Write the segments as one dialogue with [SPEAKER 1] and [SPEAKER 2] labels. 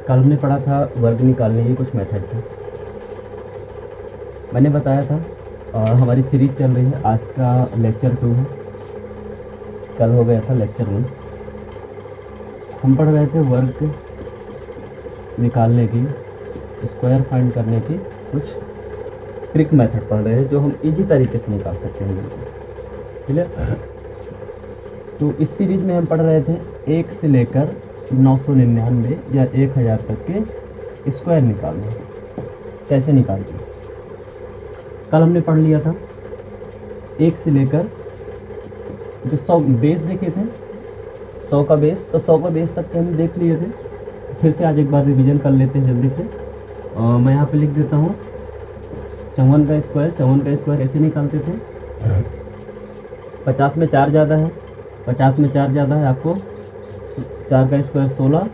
[SPEAKER 1] कल हमने पढ़ा था वर्ग निकालने के कुछ मेथड थे। मैंने बताया था हमारी सीरीज चल रही है, आज का लेक्चर 2 है। कल हो गया था लेक्चर 1। हम पढ़ रहे थे वर्ग निकालने की, स्क्वायर फाइंड करने की कुछ ट्रिक मेथड पढ़ रहे हैं जो हम इजी तरीके से निकाल सकते हैं। क्लियर? तो इस सीरीज में हम पढ़ रहे थे 1 से लेकर 999 या 1000 तक के स्क्वायर निकालने कैसे निकालते हैं। कल हमने पढ़ लिया था 1 से लेकर जो 100 बेस देखे थे, 100 का बेस, तो 100 का बेस तक के हम देख लिए थे। फिर से आज एक बार रिवीजन कर लेते हैं जल्दी से। मैं यहाँ पे लिख देता हूँ 54 का स्क्वायर। 54 का स्क्वायर ऐसे निकालते थे, 50 में 4 ज़्यादा है, 50 में 4 ज़्यादा है, आपको 4 का स्क्वायर 16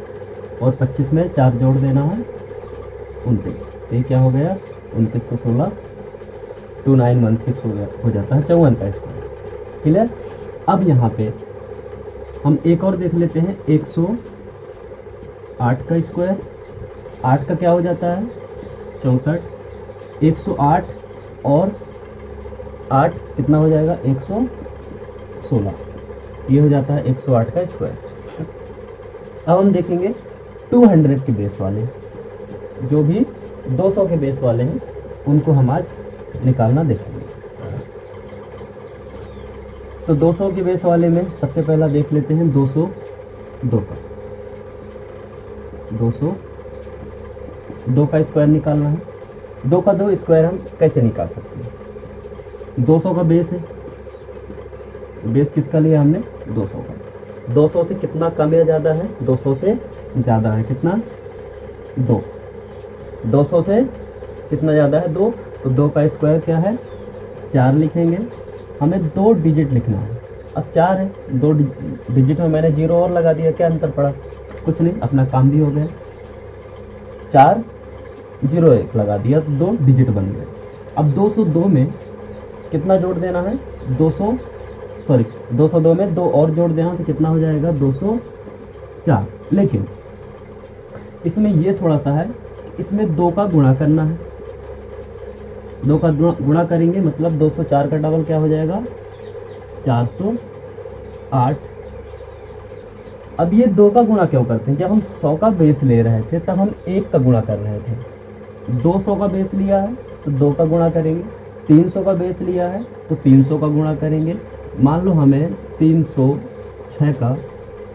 [SPEAKER 1] और 25 में 4 जोड़ देना है 29। ये क्या हो गया 29 को 16 2916 हो जाता है 54 का स्क्वायर। क्लियर? अब यहाँ पे हम एक और देख लेते हैं 108 का स्क्वायर। 8 का क्या हो जाता है 64। 108 और 8 कितना हो जाएगा 116। ये हो जाता है 108 का स्क्वायर। अब हम देखेंगे 200 के बेस वाले, जो भी 200 के बेस वाले हैं उनको हम आज निकालना देखेंगे। तो 200 के बेस वाले में सबसे पहला देख लेते हैं 202 का। 202 का स्क्वायर निकालना है। 2 का 2 स्क्वायर हम कैसे निकाल सकते हैं। 200 का बेस है, बेस किसका लिया हमने 200 का। 200 से कितना कम या ज़्यादा है 200 से ज़्यादा है, कितना 2। 200 से कितना ज़्यादा है 2, तो 2 का स्क्वायर क्या है 4 लिखेंगे। हमें 2 डिजिट लिखना है। अब 4 है, 2 डिजिट में मैंने 0 और लगा दिया, क्या अंतर पड़ा, कुछ नहीं, अपना काम भी हो गया। 4 0 1 लगा दिया तो 2 डिजिट बन गए। अब 202 में कितना जोड़ देना है 202 में 2 और जोड़ देना तो कितना हो जाएगा 204। लेकिन इसमें ये थोड़ा सा है, इसमें 2 का गुणा करना है। 2 का गुणा करेंगे मतलब 204 का डबल क्या हो जाएगा 408। अब ये 2 का गुणा क्यों करते हैं, जब हम 100 का बेस ले रहे थे तब हम 1 का गुणा कर रहे थे। 200 का बेस लिया है तो 2 का गुणा करेंगे। 300 का बेस लिया है तो 300 का गुणा करेंगे। मान लो हमें 306 का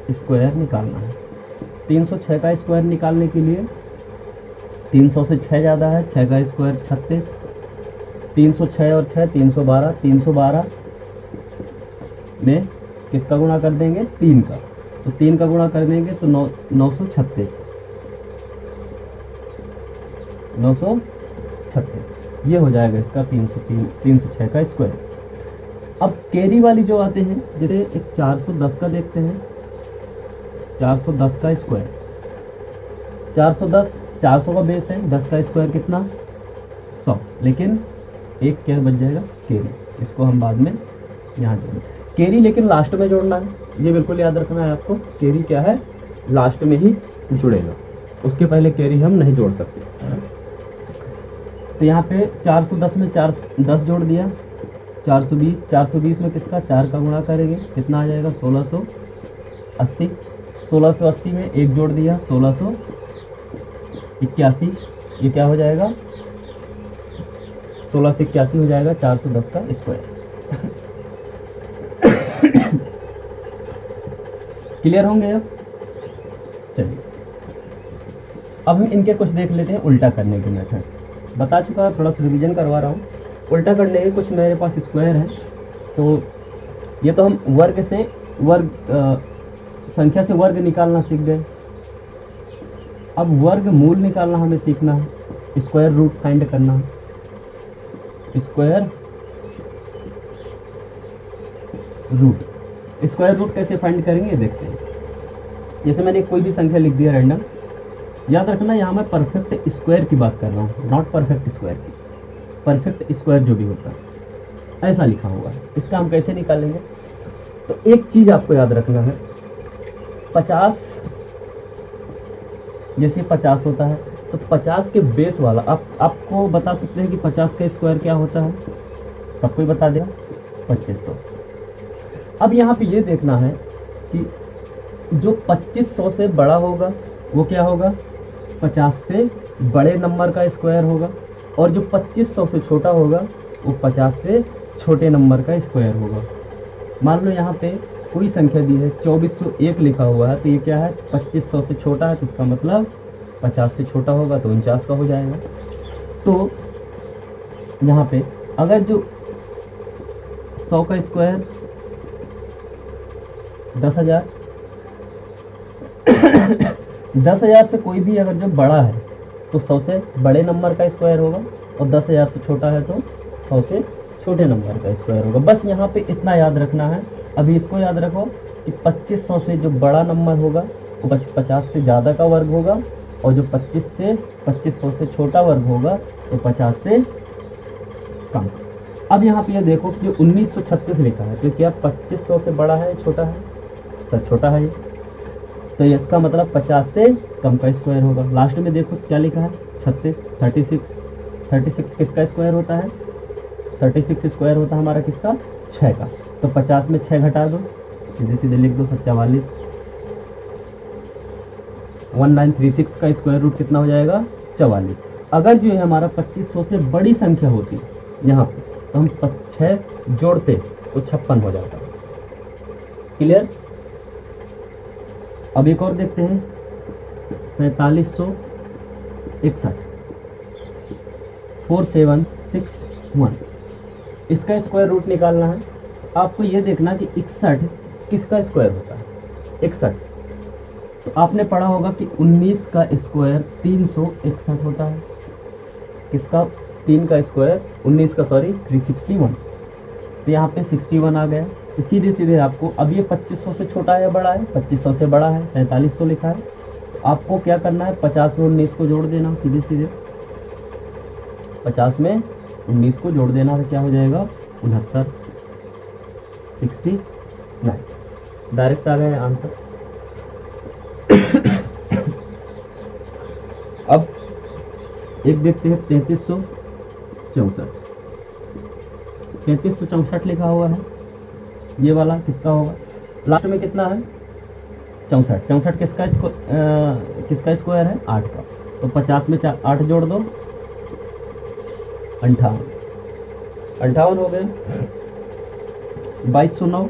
[SPEAKER 1] स्क्वायर निकालना है। 306 का स्क्वायर निकालने के लिए 300 से 6 ज़्यादा है, 6 का स्क्वायर 36। 306 और 6 312। 312 में किसका गुणा कर देंगे 3 का, तो 3 का गुणा कर देंगे तो 936। 936 ये हो जाएगा इसका 306 का स्क्वायर। अब कैरी वाली जो आते हैं, जैसे एक 410 का देखते हैं। 410 का स्क्वायर 410, 400 का बेस है, 10 का स्क्वायर कितना 100। लेकिन एक क्या बच जाएगा कैरी, इसको हम बाद में यहाँ जोड़ेंगे कैरी, लेकिन लास्ट में जोड़ना है। ये बिल्कुल याद रखना है आपको, कैरी क्या है लास्ट में ही जुड़ेगा, उसके पहले कैरी हम नहीं जोड़ सकते। तो यहाँ पे 410 में 10 जोड़ दिया 420। 420 में किसका 4 का गुणा करेंगे, कितना आ जाएगा 1680। 1680 में 1 जोड़ दिया 1681। ये क्या हो जाएगा 16 से 81 हो जाएगा 410 का स्क्वायर। क्लियर होंगे अब? चलिए अब हम इनके कुछ देख लेते हैं उल्टा करने के मेथड। बता चुका है, थोड़ा सा रिवीजन करवा रहा हूँ। उल्टा करने के कुछ मेरे पास स्क्वायर है, तो ये तो हम वर्ग से संख्या से वर्ग निकालना सीख गए। अब वर्ग मूल निकालना हमें सीखना है, स्क्वायर रूट फाइंड करना है। स्क्वायर रूट कैसे फाइंड करेंगे देखते हैं। जैसे मैंने कोई भी संख्या लिख दिया रैंडम, याद रखना यहाँ मैं परफेक्ट स्क्वायर की बात कर रहा हूँ, नॉट परफेक्ट स्क्वायर की। परफेक्ट स्क्वायर जो भी होता है ऐसा लिखा हुआ है, इसका हम कैसे निकालेंगे। तो एक चीज़ आपको याद रखना है, 50 जैसे 50 होता है तो 50 के बेस वाला आप आपको बता सकते हैं कि 50 का स्क्वायर क्या होता है? सबको ही बता दिया, 2500। अब यहाँ पे ये देखना है कि जो 2500 से बड़ा होगा वो क्या होगा? 50 से बड़े नंबर का स्क्वायर होगा, और जो 2500 से छोटा होगा वो 50 से छोटे नंबर का स्क्वायर होगा। मान लो यहाँ पे कोई संख्या दी है 2401 लिखा हुआ है, तो ये क्या है? 2500 से छोटा है, तो इसका मतलब 50 से छोटा होगा तो 49 का हो जाएगा। तो यहाँ पे अगर जो 100 का स्क्वायर 10,000 10,000 से कोई भी अगर जो बड़ा है तो 100 से बड़े नंबर का स्क्वायर होगा, और 10,000 से छोटा है तो 100 से छोटे नंबर का स्क्वायर होगा। बस यहाँ पे इतना याद रखना है। अभी इसको याद रखो कि 2500 से जो बड़ा नंबर होगा वो 50 से ज़्यादा का वर्ग होगा, और जो 2500 से छोटा वर्ग होगा तो 50 से कम। अब यहाँ पे ये देखो कि 1936 लिखा है, तो क्या 2500 से बड़ा है छोटा है? तो छोटा है, तो इसका मतलब 50 से कम का स्क्वायर होगा। लास्ट में देखो क्या लिखा है? 36 किसका स्क्वायर होता है? 36 स्क्वायर होता है हमारा किसका? 6 का। तो 50 में 6 घटा दो, सीधे सीधे लिख दो 44। 1936 का स्क्वायर रूट कितना हो जाएगा? 44। अगर जो है हमारा 2500 से बड़ी संख्या होती यहाँ पे, तो हम 6 जोड़ते तो 56 हो जाता। क्लियर? अब एक और देखते हैं, 4761 4761, इसका स्क्वायर रूट निकालना है। आपको ये देखना कि 61 किसका स्क्वायर होता है? 61 तो आपने पढ़ा होगा कि 19 का स्क्वायर 361 होता है। किसका? 3 का स्क्वायर 19 का, सॉरी 361। तो यहाँ पे 61 आ गया। तो सीधे सीधे आपको, अब ये 2500 से छोटा है या बड़ा है? 2500 से बड़ा है, 4700 लिखा है। तो आपको क्या करना है? 50 में 19 को जोड़ देना, सीधे सीधे 50 में 19 को जोड़ देना, तो क्या हो जाएगा? 69, 69। डायरेक्ट आ गया आंसर। अब एक देखते हैं 3364। 3364 लिखा हुआ है, ये वाला किसका होगा? लास्ट में कितना है? 64। 64 किसका स्क्वायर है? 8 का। तो 50 में 8 जोड़ दो, 58। 58 हो गए। 2209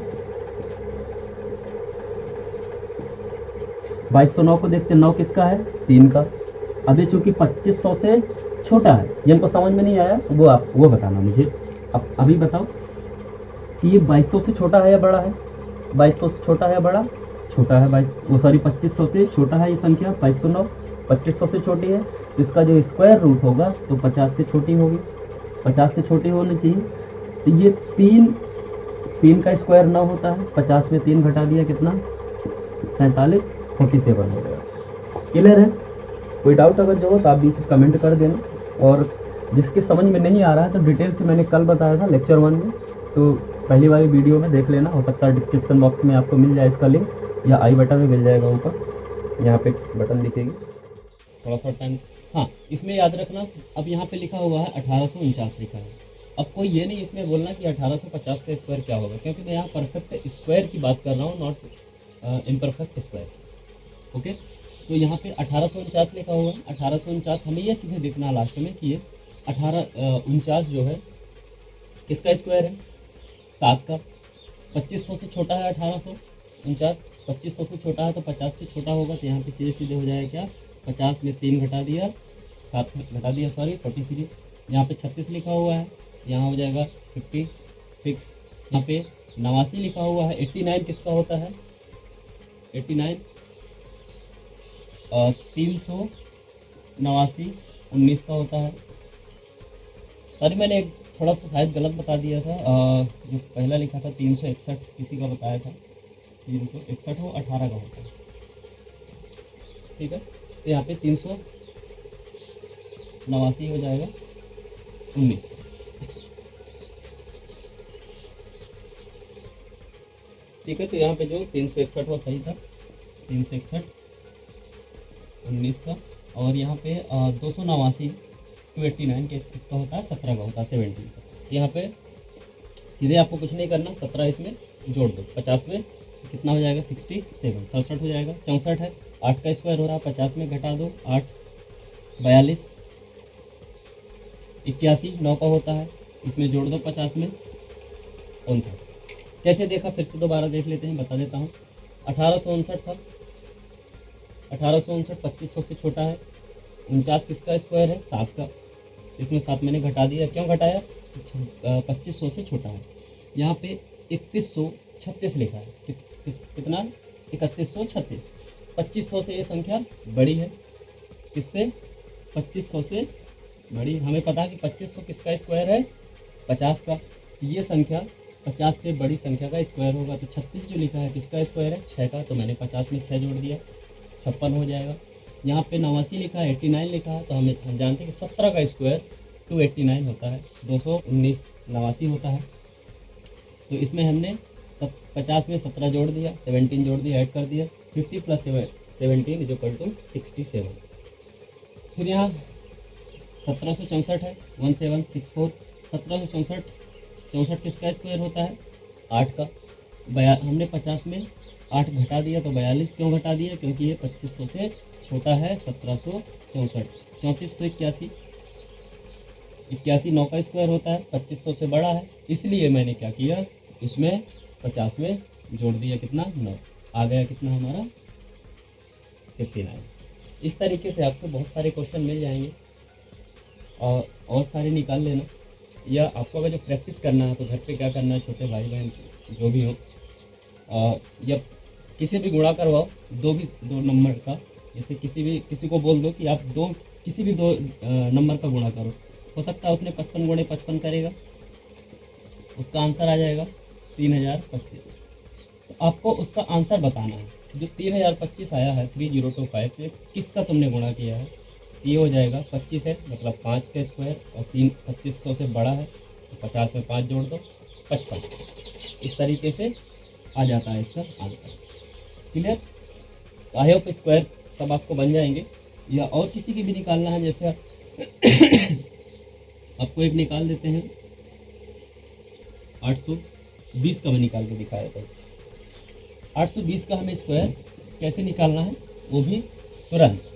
[SPEAKER 1] 2209 को देखते, 9 किसका है? 3 का। अभी चूंकि 2500 से छोटा है, जिनको समझ में नहीं आया वो बताना मुझे। अब अभी बताओ कि ये 2200 से छोटा है या बड़ा है? 2200 से छोटा है या बड़ा? छोटा है। 2500 से छोटा है ये संख्या 2209, 2500 से छोटी है, तो इसका जो स्क्वायर रूट होगा तो 50 से छोटी होगी, 50 से छोटी होनी चाहिए। तो ये 3 का स्क्वायर 9 होता है, 50 में 3 घटा दिया, कितना? 47, 47 हो गया। क्लियर है? कोई डाउट अगर जो हो तो आप भी कमेंट कर देना, और जिसके समझ में नहीं आ रहा है तो डिटेल से मैंने कल बताया था लेक्चर 1 में, तो पहली वाली वीडियो में देख लेना। हो सकता है डिस्क्रिप्शन बॉक्स में आपको मिल जाए इसका लिंक, या आई बटन में मिल जाएगा, ऊपर यहाँ पे बटन दिखेगी। थोड़ा सा टाइम, हाँ इसमें याद रखना, अब यहाँ पे लिखा हुआ है 1849 लिखा है। अब कोई ये नहीं इसमें बोलना कि 1850 का स्क्वायर क्या होगा, क्योंकि मैं यहाँ परफेक्ट स्क्वायर की बात कर रहा हूँ, नॉट इम्परफेक्ट स्क्वायर। ओके, तो यहाँ पे 1849 लिखा हुआ है। 1849 हमें ये सीधे देखना है लास्ट में कि ये 1849 जो है किसका स्क्वायर है? 7 का। 2500 से छोटा है 1849, 2500 से छोटा है तो 50 से छोटा होगा, तो यहाँ पे सीधे सीधे हो जाएगा क्या? 50 में 3 घटा दिया, 7 घटा दिया, सॉरी 43। यहाँ पे 36 लिखा हुआ है, यहाँ हो जाएगा 56। यहाँ पे 89 लिखा हुआ है। 89 किसका होता है? 89 389 19 का होता है। सॉरी मैंने एक थोड़ा सा शायद गलत बता दिया था, जो पहला लिखा था 361 किसी का बताया था, 361 वो 18 का होता है। ठीक है, तो यहाँ पे 389 हो जाएगा 19। ठीक है, तो यहाँ पे जो 361 वो सही था, 361 19 का, और यहाँ पे 289 289 के किसका होता है, 17 का होता है, 17 का। यहाँ पे सीधे आपको कुछ नहीं करना, 17 इसमें जोड़ दो, 50 में कितना हो जाएगा, 67, 67 हो जाएगा, 64 है, 8 का स्क्वायर हो रहा है, 50 में घटा दो, 8, 42, 81, 9 का होता है, इसमें जोड़ दो 50 में 59। कैसे देखा, फिर से दोबारा देख लेते हैं, बता देता हूँ। 1859 था, 1859 2500 से छोटा है। 49 किसका स्क्वायर है, 7 का, इसमें 7 मैंने घटा दिया, क्यों घटाया, 2500 से छोटा है। यहाँ पे 3136 लिखा है, कितना, 3136। 2500 से ये संख्या बड़ी है, किससे, 2500 से बड़ी। हमें पता है कि 2500 किसका स्क्वायर है, 50 का, ये संख्या 50 से बड़ी संख्या का स्क्वायर होगा। तो 36 जो लिखा है किसका स्क्वायर है, 6 का, तो मैंने 50 में 6 जोड़ दिया, 56 हो जाएगा। यहाँ पे 89 लिखा है, 89 लिखा है, तो हम जानते हैं कि 17 का स्क्वायर 289 होता है, 219 89 होता है। तो इसमें हमने 50 में 17 जोड़ दिया, 17 जोड़ दिया, ऐड कर दिया, 50 + 17 इज इक्वल टू 67। फिर यहाँ 1764 है, 1764, 1764 64 किसका स्क्वायर होता है, 8 का। हमने 50 में 8 घटा दिया तो 42, क्यों घटा दिया, क्योंकि ये 2500 से छोटा है, 1764। 3481, 81 9 का स्क्वायर होता है, 2500 से बड़ा है, इसलिए मैंने क्या किया, इसमें 50 में जोड़ दिया, कितना, 9, आ गया कितना हमारा, 59। इस तरीके से आपको बहुत सारे क्वेश्चन मिल जाएंगे, और सारे निकाल लेना। या आपको अगर जो प्रैक्टिस करना है तो घर पे क्या करना है, छोटे भाई बहन जो भी हो, या किसी भी गुणा करवाओ, दो नंबर का, जैसे किसी को बोल दो कि आप किसी भी दो नंबर का गुणा करो, हो सकता है उसने 55 गुणे 55 करेगा, उसका आंसर आ जाएगा 3025। तो आपको उसका आंसर बताना है, जो 3025 आया है 3025 पे किसका तुमने गुणा किया है, ये हो जाएगा 25 है, मतलब 5 का स्क्वायर, और 2500 से बड़ा है, तो 50 में 5 जोड़ दो, 55। इस तरीके से आ जाता है इसका answer. Clear, I hope square सब आपको बन जाएंगे। या और किसी की भी निकालना है, जैसे आपको एक निकाल देते हैं, 820 का मैं निकाल के दिखाया था। 820 का हमें स्क्वायर कैसे निकालना है, वो भी तुरंत।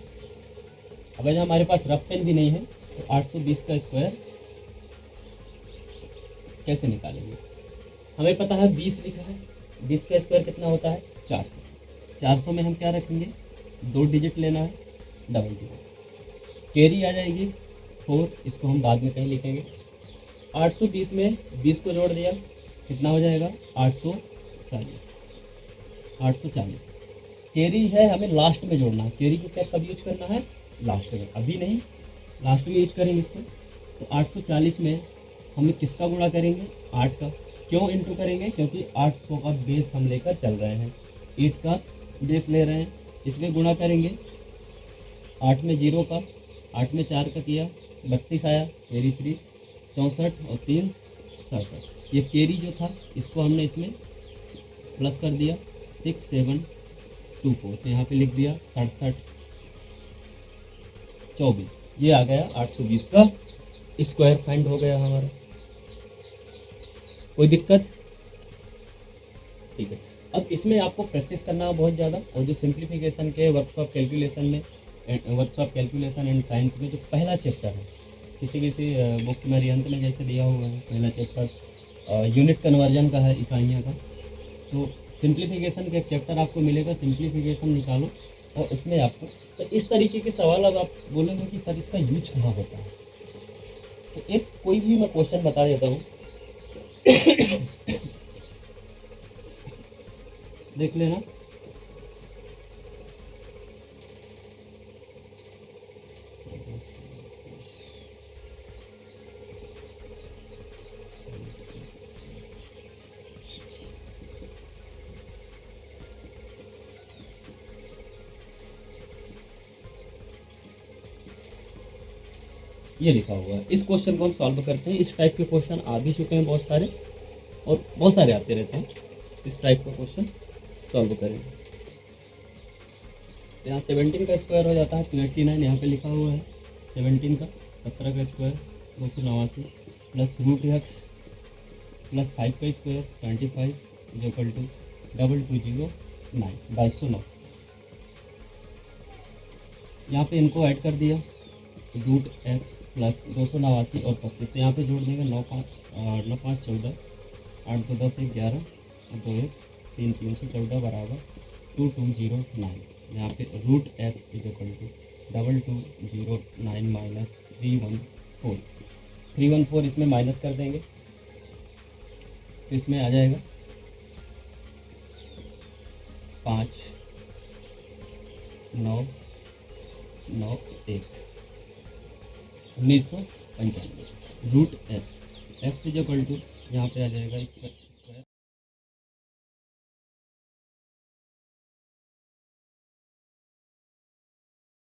[SPEAKER 1] अगर हमारे पास रफ पेन भी नहीं है तो 820 का स्क्वायर कैसे निकालेंगे। हमें पता है 20 लिखा है, 20 का स्क्वायर कितना होता है, 400। 400 में हम क्या रखेंगे, 2 डिजिट लेना है, डबल 0, कैरी आ जाएगी 4, इसको हम बाद में कहीं लिखेंगे। 820 में 20 को जोड़ दिया, कितना हो जाएगा, 840। कैरी है, हमें लास्ट में जोड़ना है, कैरी को क्या कब यूज करना है, लास्ट में, अभी नहीं, लास्ट में यूज करेंगे इसको। तो 840 में हम किसका गुणा करेंगे, 8 का। क्यों इंटू करेंगे, क्योंकि 800 का बेस हम लेकर चल रहे हैं, 8 का बेस ले रहे हैं, इसमें गुणा करेंगे। 8 में 0 का, 8 में 4 का किया, 32 आया, कैरी 3, 64 और 3 67। ये कैरी जो था इसको हमने इसमें प्लस कर दिया, 6724, तो यहाँ पे लिख दिया 67 24। ये आ गया 820 का स्क्वायर फाइंड हो गया हमारा। कोई दिक्कत, ठीक है। अब इसमें आपको प्रैक्टिस करना है बहुत ज़्यादा, और जो सिंप्लीफिकेशन के वर्कशॉप कैलकुलेशन एंड साइंस में जो पहला चैप्टर है, किसी बुक्स में रियंत में जैसे दिया हुआ है, पहला चैप्टर यूनिट कन्वर्जन का है, इकाइयाँ का। तो सिंप्लीफिकेशन का एक चैप्टर आपको मिलेगा, सिंप्लीफिकेशन निकालो, और उसमें आपको तो इस तरीके के सवाल अब आप बोलेंगे कि सर इसका यूज कहाँ होता है। तो एक कोई भी मैं क्वेश्चन बता देता हूँ, देख लेना। ये लिखा हुआ है, इस क्वेश्चन को हम सॉल्व करते हैं। इस टाइप के क्वेश्चन आ भी चुके हैं बहुत सारे, और बहुत सारे आते रहते हैं। इस टाइप का क्वेश्चन सॉल्व करेंगे। तो यहाँ 17 का स्क्वायर हो जाता है 289, यहाँ पे लिखा हुआ है 17 का 17 का square 289 plus root x plus 5 का स्क्वायर 25 इज इक्वल टू 2209 2209। यहाँ पे इनको ऐड कर दिया रूट एक्स प्लस 289 और 25, तो यहाँ पे जोड़ देंगे 9 5 14 8 2 10 1 11 2 1 3 3 से 14 बराबर 2209। यहाँ पे root x is equal to 2209 minus 314 इसमें माइनस कर देंगे तो इसमें आ जाएगा 5 9 9 1 1995 root x is equal to यहाँ पे आ जाएगा इसका